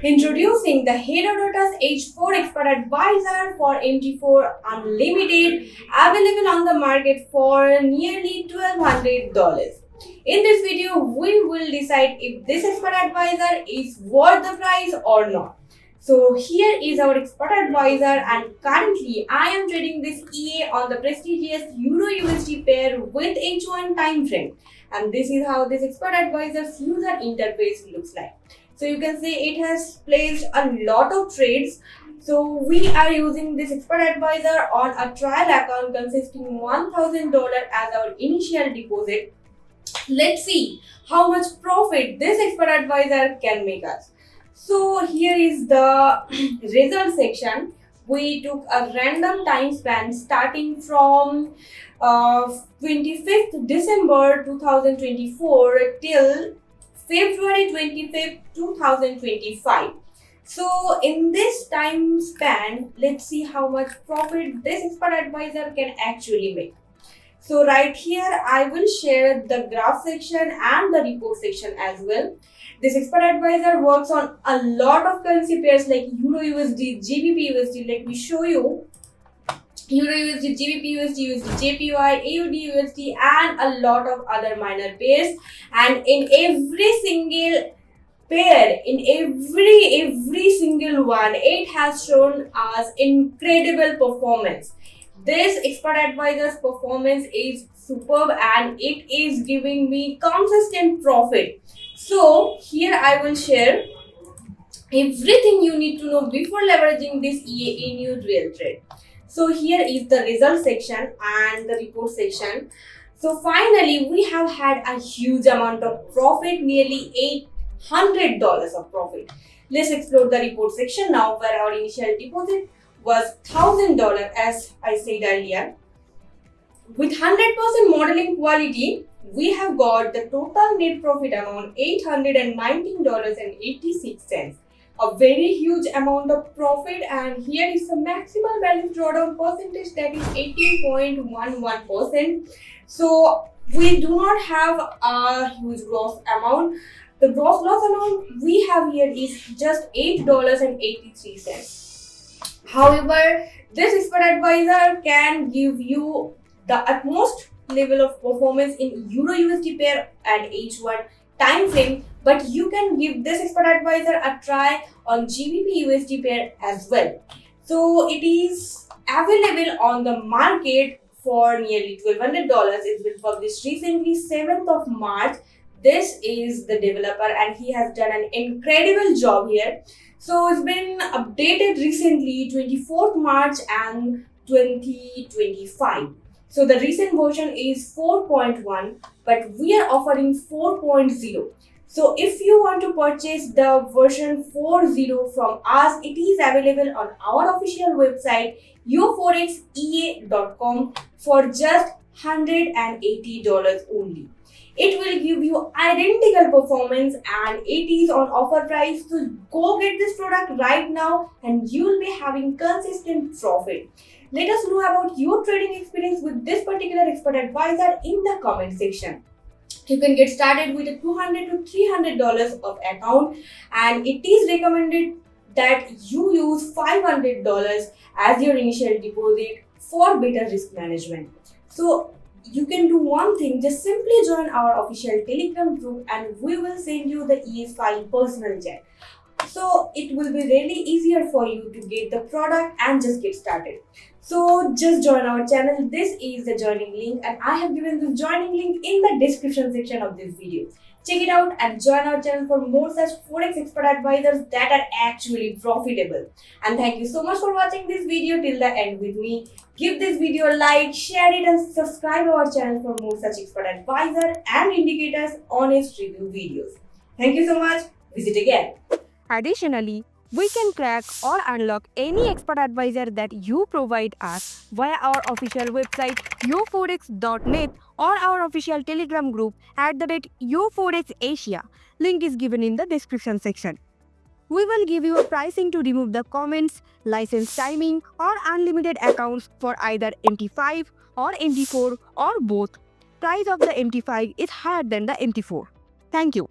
Introducing the Herodotus H4 Expert Advisor for MT4 Unlimited, available on the market for nearly $1,200. In this video, we will decide if this Expert Advisor is worth the price or not. So here is our Expert Advisor, and currently I am trading this EA on the prestigious Euro USD pair with H1 time frame, and this is how this Expert Advisor's user interface looks like. So you can see it has placed a lot of trades. So we are using this Expert Advisor on a trial account consisting $1,000 as our initial deposit. Let's see how much profit this Expert Advisor can make us. So here is the result section. We took a random time span starting from 25th December 2024 till February 25th, 2025. So in this time span, let's see how much profit this Expert Advisor can actually make. So right here, I will share the graph section and the report section as well. This Expert Advisor works on a lot of currency pairs like Euro USD, GBP USD. Let me show you. Euro USD, GBP USD, JPY, AUD USD, and a lot of other minor pairs. And in every single pair, in every single one, it has shown us incredible performance. This Expert Advisor's performance is superb and it is giving me consistent profit. So here I will share everything you need to know before leveraging this EA in your real trade. So here is the result section and the report section. So finally, we have had a huge amount of profit, nearly $800 of profit. Let's explore the report section now, where our initial deposit was $1,000 as I said earlier. With 100% modeling quality, we have got the total net profit amount $819.86. A very huge amount of profit, and here is the maximal balance drawdown percentage, that is 18.11%. So we do not have a huge gross amount. The gross loss amount we have here is just $8.83. However, this Expert Advisor can give you the utmost level of performance in Euro USD pair and H1 time frame, but you can give this Expert Advisor a try on GBP USD pair as well. So it is available on the market for nearly $1,200. It's been published recently, 7th of March. This is the developer and he has done an incredible job here. So it's been updated recently, 24th March and 2025. So the recent version is 4.1, but we are offering 4.0. So if you want to purchase the version 4.0 from us, it is available on our official website yoforexea.com for just $180 only. It will give you identical performance and it is on offer price. So go get this product right now and you will be having consistent profit. Let us know about your trading experience with this particular Expert Advisor in the comment section. You can get started with a $200 to $300 of account, and it is recommended that you use $500 as your initial deposit for better risk management. So you can do one thing, just simply join our official Telegram group and we will send you the ES file personal chat. So it will be really easier for you to get the product and just get started. So just join our channel. This is the joining link and I have given the joining link in the description section of this video. Check it out and join our channel for more such Forex Expert Advisors that are actually profitable. And thank you so much for watching this video till the end with me. Give this video a like, share it and subscribe our channel for more such Expert Advisor and indicators honest review videos. Thank you so much. Visit again. Additionally, we can crack or unlock any Expert Advisor that you provide us via our official website yoforex.net or our official Telegram group @yoforexasia. Link is given in the description section. We will give you a pricing to remove the comments, license timing or unlimited accounts for either MT5 or MT4 or both. Price of the MT5 is higher than the MT4. Thank you.